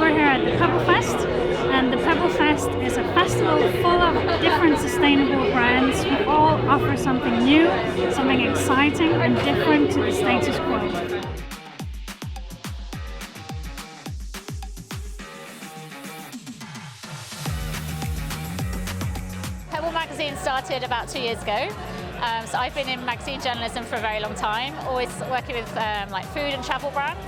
We're here at the Pebblefest, and the Pebblefest is a festival full of different sustainable brands who all offer something new, something exciting and different to the status quo. Pebble magazine started about 2 years ago. So I've been in magazine journalism for a very long time, always working with like food and travel brands.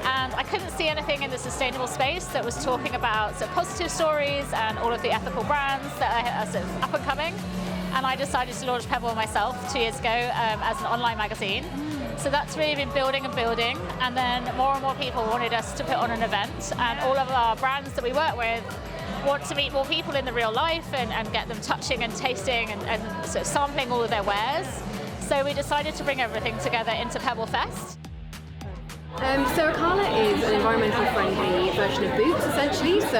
And I couldn't see anything in the sustainable space that was talking about sort of positive stories and all of the ethical brands that are sort of up and coming. And I decided to launch Pebble myself 2 years ago as an online magazine. So that's really been building and building. And then more and more people wanted us to put on an event. And all of our brands that we work with want to meet more people in the real life and get them touching and tasting and sort of sampling all of their wares. So we decided to bring everything together into Pebblefest. So Akala is an environmentally friendly version of Boots, essentially. So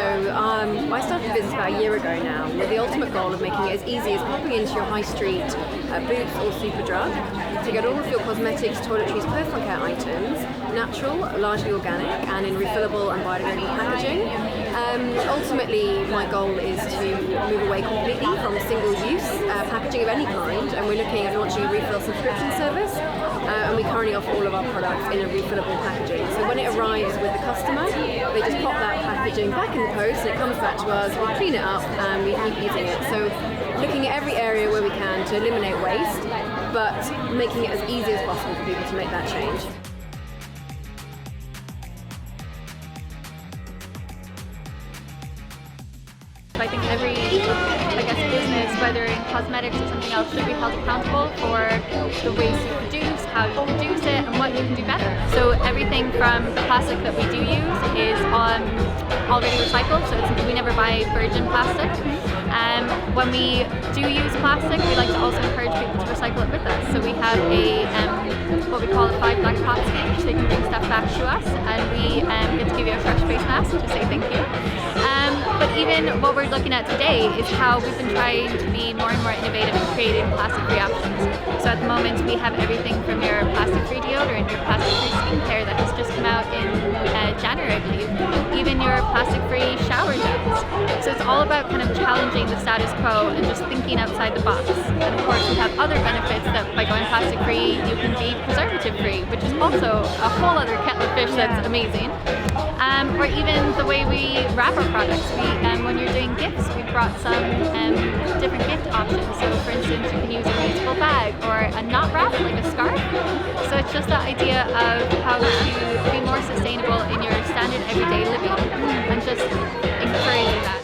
I started the business about a year ago now, with the ultimate goal of making it as easy as popping into your high street Boots or Superdrug to get all of your cosmetics, toiletries, personal care items, natural, largely organic, and in refillable and biodegradable packaging. Ultimately, my goal is to move away completely from single-use packaging of any kind, and we're looking at launching a refill subscription service, and we currently offer all of our products in a refillable packaging. So when it arrives with the customer, they just pop that packaging back in the post, and it comes back to us, we clean it up, and we keep using it. So looking at every area where we can to eliminate waste, but making it as easy as possible for people to make that change. I think every, business, whether in cosmetics or something else, should be held accountable for the waste you produce, how you produce it, and what you can do better. So everything from the plastic that we do use is already recycled, so we never buy virgin plastic. When we do use plastic, we like to also encourage people to recycle it with us. So we have what we call a 5 black pot scheme, so they can bring stuff back to us, and we get to give you a fresh face mask to say thank you. But even what we're looking at today is how we've been trying to be more and more innovative in creating plastic-free options. So at the moment we have everything from your plastic-free deodorant, your plastic-free skincare that has just come out in January, I believe, even your plastic-free shower gels. So it's all about kind of challenging the status quo and just thinking outside the box. And of course we have other benefits that by going plastic-free you can be preservative-free, which is also a whole other kettle of fish that's amazing. Or even the way we wrap our products. When you're doing gifts, we've brought some different gift options. So for instance, you can use a reusable bag or a knot wrap, like a scarf. So it's just the idea of how to be more sustainable in your standard everyday living and just encouraging that.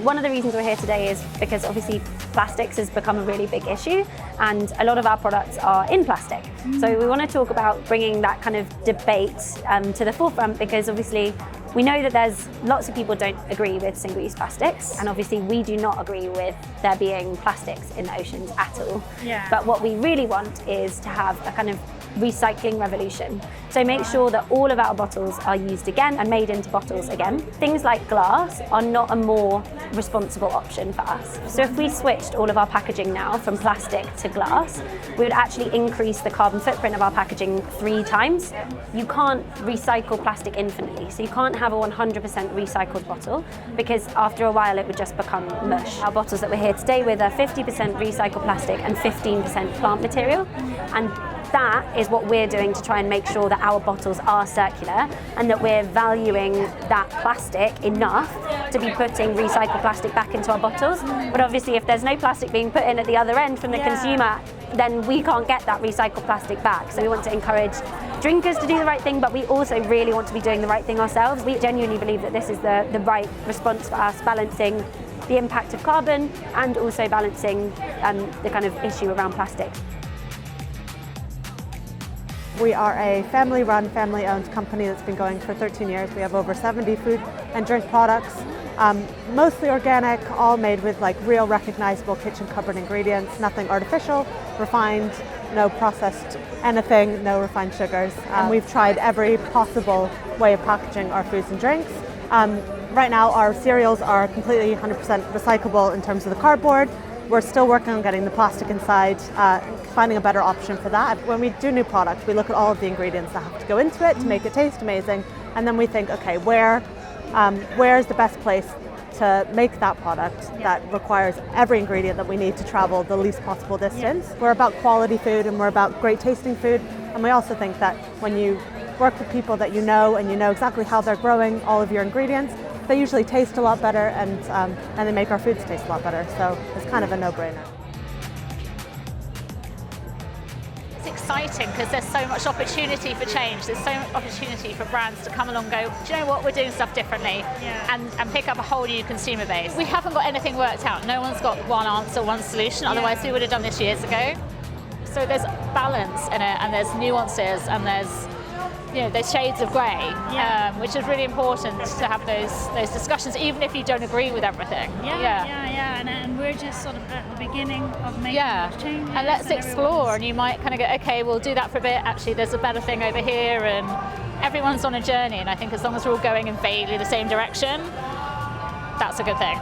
One of the reasons we're here today is because obviously plastics has become a really big issue, and a lot of our products are in plastic. So we want to talk about bringing that kind of debate to the forefront, because obviously we know that there's lots of people don't agree with single-use plastics, and obviously we do not agree with there being plastics in the oceans at all. Yeah. But what we really want is to have a kind of recycling revolution. So make sure that all of our bottles are used again and made into bottles again. Things like glass are not a more responsible option for us. So if we switched all of our packaging now from plastic to glass, we would actually increase the carbon footprint of our packaging 3 times. You can't recycle plastic infinitely, so you can't have a 100% recycled bottle, because after a while it would just become mush. Our bottles that we're here today with are 50% recycled plastic and 15% plant material, and that is what we're doing to try and make sure that our bottles are circular and that we're valuing that plastic enough to be putting recycled plastic back into our bottles. But obviously if there's no plastic being put in at the other end from the consumer, then we can't get that recycled plastic back. So we want to encourage drinkers to do the right thing, but we also really want to be doing the right thing ourselves. We genuinely believe that this is the right response for us, balancing the impact of carbon and also balancing the kind of issue around plastic. We are a family-run, family-owned company that's been going for 13 years. We have over 70 food and drink products, mostly organic, all made with like real recognizable kitchen cupboard ingredients, nothing artificial, refined, no processed anything, no refined sugars. We've tried every possible way of packaging our foods and drinks. Right now our cereals are completely 100% recyclable in terms of the cardboard. We're still working on getting the plastic inside, finding a better option for that. When we do new product, we look at all of the ingredients that have to go into it to make it taste amazing, and then we think, okay, where is the best place to make that product that requires every ingredient that we need to travel the least possible distance. We're about quality food and we're about great tasting food, and we also think that when you work with people that you know and you know exactly how they're growing all of your ingredients, they usually taste a lot better, and they make our foods taste a lot better, so it's kind of a no-brainer. It's exciting because there's so much opportunity for change. There's so much opportunity for brands to come along and go, do you know what, we're doing stuff differently, and pick up a whole new consumer base. We haven't got anything worked out. No one's got one answer, one solution, otherwise we would have done this years ago. So there's balance in it, and there's nuances, and there's those shades of grey, which is really important to have those discussions, even if you don't agree with everything. And we're just sort of at the beginning of making those changes. And let's explore, and you might kind of go, okay, we'll do that for a bit, actually there's a better thing over here, and everyone's on a journey, and I think as long as we're all going in vaguely the same direction, that's a good thing.